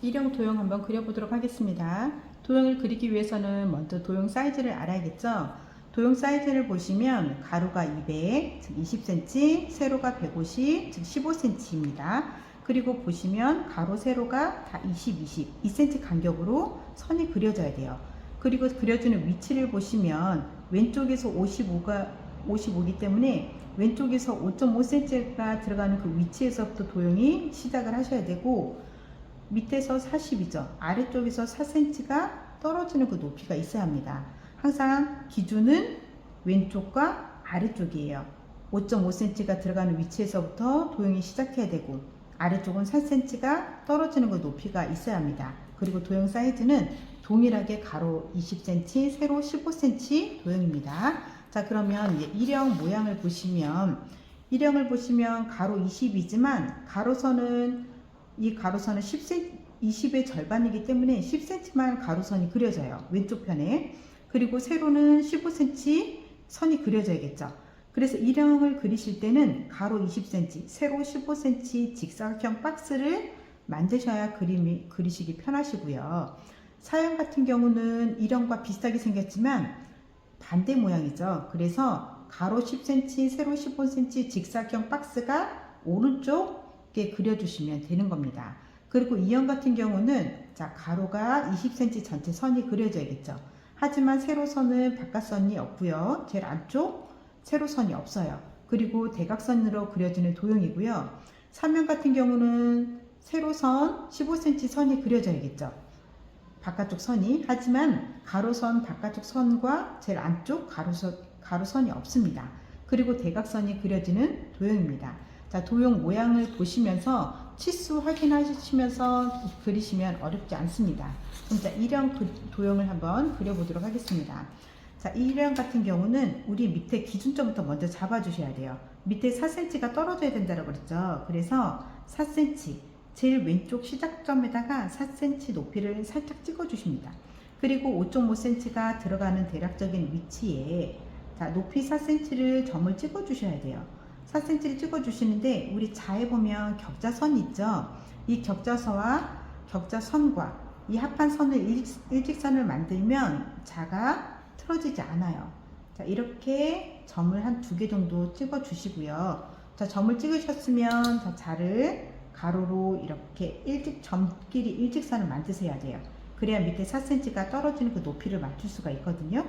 일형 도형 한번 그려보도록 하겠습니다. 도형을 그리기 위해서는 먼저 도형 사이즈를 알아야겠죠. 도형 사이즈를 보시면 가로가 200, 즉 20cm, 세로가 150, 즉 15cm입니다. 그리고 보시면 가로, 세로가 다 20, 20, 2cm 간격으로 선이 그려져야 돼요. 그리고 그려주는 위치를 보시면 왼쪽에서 55기 때문에 왼쪽에서 5.5cm가 들어가는 그 위치에서부터 도형이 시작을 하셔야 되고, 밑에서 40이죠. 아래쪽에서 4cm가 떨어지는 그 높이가 있어야 합니다. 항상 기준은 왼쪽과 아래쪽이에요. 5.5cm가 들어가는 위치에서부터 도형이 시작해야 되고, 아래쪽은 4cm가 떨어지는 그 높이가 있어야 합니다. 그리고 도형 사이즈는 동일하게 가로 20cm, 세로 15cm 도형입니다. 자, 그러면 이제 일형 모양을 보시면, 일형을 보시면 가로 20이지만 이 가로선은 10cm, 20의 절반이기 때문에 10cm만 가로선이 그려져요. 왼쪽 편에. 그리고 세로는 15cm 선이 그려져야겠죠. 그래서 일형을 그리실 때는 가로 20cm, 세로 15cm 직사각형 박스를 만드셔야 그리시기 편하시고요. 사형 같은 경우는 일형과 비슷하게 생겼지만 반대 모양이죠. 그래서 가로 10cm, 세로 15cm 직사각형 박스가 오른쪽에 그려주시면 되는 겁니다. 그리고 이형 같은 경우는 자, 가로가 20cm 전체 선이 그려져야겠죠. 하지만 세로선은 바깥선이 없고요. 제일 안쪽 세로선이 없어요. 그리고 대각선으로 그려지는 도형이고요. 삼형 같은 경우는 세로선 15cm 선이 그려져야겠죠. 바깥쪽 선이. 하지만 가로선 바깥쪽 선과 제일 안쪽 가로선이 없습니다. 그리고 대각선이 그려지는 도형입니다. 자, 도형 모양을 보시면서 치수 확인하시면서 그리시면 어렵지 않습니다. 그럼 자, 일형 도형을 한번 그려보도록 하겠습니다. 자, 일형 같은 경우는 우리 밑에 기준점부터 먼저 잡아주셔야 돼요. 밑에 4cm가 떨어져야 된다고 그랬죠. 그래서 4cm, 제일 왼쪽 시작점에다가 4cm 높이를 살짝 찍어주십니다. 그리고 5.5cm가 들어가는 대략적인 위치에 자, 높이 4cm를 점을 찍어주셔야 돼요. 4cm를 찍어주시는데 우리 자에 보면 격자선이 있죠. 이 격자선과 이 합한 선을 일직선을 만들면 자가 틀어지지 않아요. 자, 이렇게 점을 한 2개 정도 찍어 주시고요. 자, 점을 찍으셨으면 자, 자를 가로로 이렇게 점끼리 일직선을 만드셔야 돼요. 그래야 밑에 4cm가 떨어지는 그 높이를 맞출 수가 있거든요.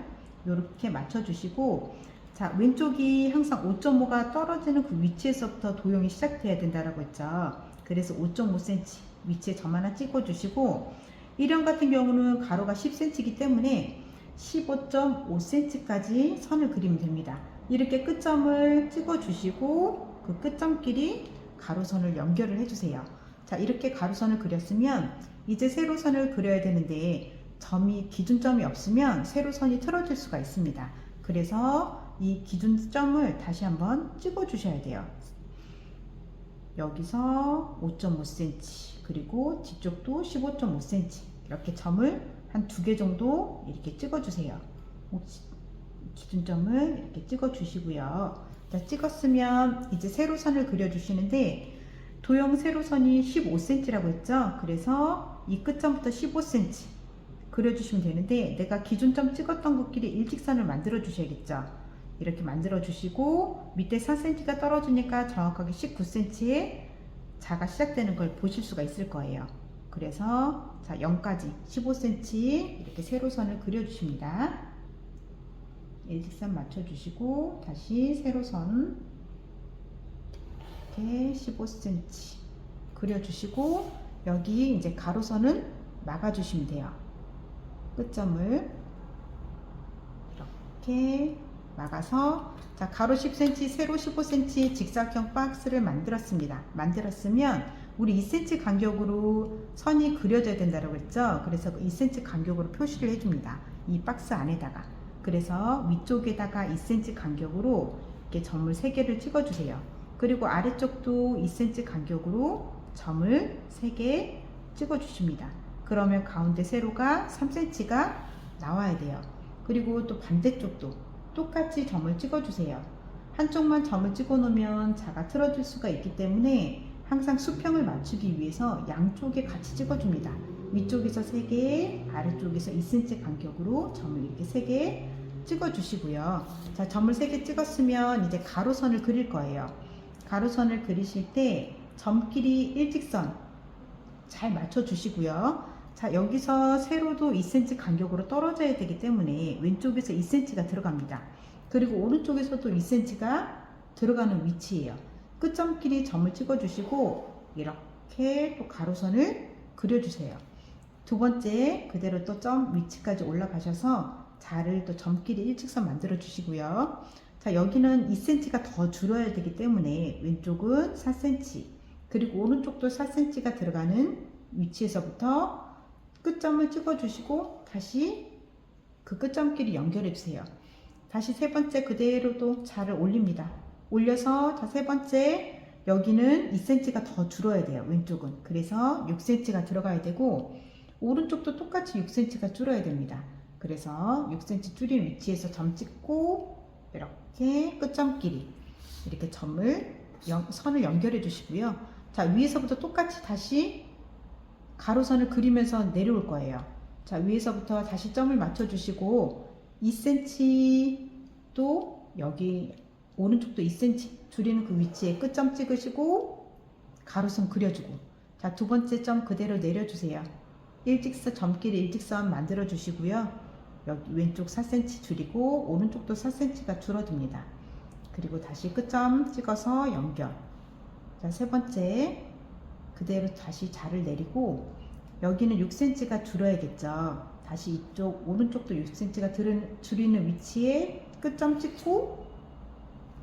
이렇게 맞춰 주시고, 자, 왼쪽이 항상 5.5가 떨어지는 그 위치에서부터 도형이 시작돼야 된다라고 했죠. 그래서 5.5cm 위치에 점 하나 찍어 주시고, 일형 같은 경우는 가로가 10cm이기 때문에 15.5cm까지 선을 그리면 됩니다. 이렇게 끝점을 찍어 주시고 그 끝점끼리 가로선을 연결을 해주세요. 자, 이렇게 가로선을 그렸으면 이제 세로선을 그려야 되는데 기준점이 없으면 세로선이 틀어질 수가 있습니다. 그래서 이 기준점을 다시 한번 찍어 주셔야 돼요. 여기서 5.5cm, 그리고 뒤쪽도 15.5cm 이렇게 점을 한 2개 정도 이렇게 찍어 주세요. 기준점을 이렇게 찍어 주시고요. 자, 찍었으면 이제 세로선을 그려 주시는데 도형 세로선이 15cm라고 했죠. 그래서 이 끝점부터 15cm 그려 주시면 되는데 내가 기준점 찍었던 것끼리 일직선을 만들어 주셔야겠죠. 이렇게 만들어 주시고 밑에 4cm가 떨어지니까 정확하게 19cm에 자가 시작되는 걸 보실 수가 있을 거예요. 그래서 자, 0까지 15cm 이렇게 세로선을 그려 주십니다. 일직선 맞춰 주시고 다시 세로선 이렇게 15cm 그려 주시고 여기 이제 가로선은 막아 주시면 돼요. 끝점을 이렇게 막아서 자, 가로 10cm, 세로 15cm 직사각형 박스를 만들었으면 우리 2cm 간격으로 선이 그려져야 된다고 했죠. 그래서 2cm 간격으로 표시를 해줍니다. 이 박스 안에다가. 그래서 위쪽에다가 2cm 간격으로 이렇게 점을 3개를 찍어주세요. 그리고 아래쪽도 2cm 간격으로 점을 3개 찍어주십니다. 그러면 가운데 세로가 3cm가 나와야 돼요. 그리고 또 반대쪽도 똑같이 점을 찍어주세요. 한쪽만 점을 찍어 놓으면 자가 틀어질 수가 있기 때문에 항상 수평을 맞추기 위해서 양쪽에 같이 찍어줍니다. 위쪽에서 3개, 아래쪽에서 2cm 간격으로 점을 이렇게 3개 찍어주시고요. 자, 점을 3개 찍었으면 이제 가로선을 그릴 거예요. 가로선을 그리실 때 점끼리 일직선 잘 맞춰주시고요. 자, 여기서 세로도 2cm 간격으로 떨어져야 되기 때문에 왼쪽에서 2cm가 들어갑니다. 그리고 오른쪽에서도 2cm가 들어가는 위치예요. 끝점끼리 점을 찍어주시고 이렇게 또 가로선을 그려주세요. 두 번째 그대로 또 점 위치까지 올라가셔서 자를 또 점끼리 일직선 만들어 주시고요. 자, 여기는 2cm가 더 줄어야 되기 때문에 왼쪽은 4cm 그리고 오른쪽도 4cm가 들어가는 위치에서부터 끝점을 찍어 주시고 다시 그 끝점끼리 연결해 주세요. 다시 세 번째 그대로 또 자를 올립니다. 올려서 자, 세 번째 여기는 2cm가 더 줄어야 돼요. 왼쪽은. 그래서 6cm가 들어가야 되고 오른쪽도 똑같이 6cm가 줄어야 됩니다. 그래서 6cm 줄인 위치에서 점 찍고 이렇게 끝점끼리 이렇게 선을 연결해 주시고요. 자, 위에서부터 똑같이 다시 가로선을 그리면서 내려올 거예요. 자, 위에서부터 다시 점을 맞춰 주시고 2cm 또 여기 오른쪽도 2cm 줄이는 그 위치에 끝점 찍으시고 가로선 그려주고 자, 두 번째 점 그대로 내려주세요. 일직선 점끼리 일직선 만들어 주시고요. 여기 왼쪽 4cm 줄이고 오른쪽도 4cm가 줄어듭니다. 그리고 다시 끝점 찍어서 연결. 자, 세 번째 그대로 다시 자를 내리고 여기는 6cm가 줄어야겠죠. 다시 이쪽 오른쪽도 6cm가 줄이는 위치에 끝점 찍고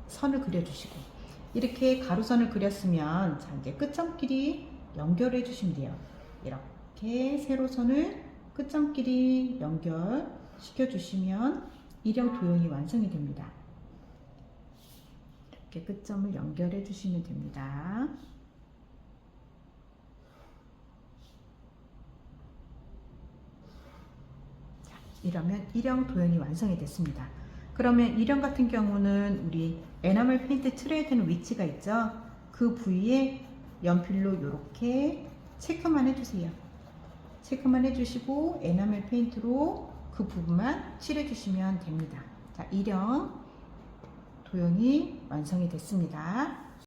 선을 그려주시고 이렇게 가로선을 그렸으면 자, 이제 끝점끼리 연결해 주시면 돼요. 이렇게 세로선을 끝점끼리 연결시켜 주시면 일형 도형이 완성이 됩니다. 이렇게 끝점을 연결해 주시면 됩니다. 자, 이러면 일형 도형이 완성이 됐습니다. 그러면 일형 같은 경우는 우리 에나멜 페인트 칠해야 되는 위치가 있죠. 그 부위에 연필로 이렇게 체크만 해주세요. 체크만 해주시고 에나멜 페인트로 그 부분만 칠해주시면 됩니다. 자, 일형 도형이 완성이 됐습니다.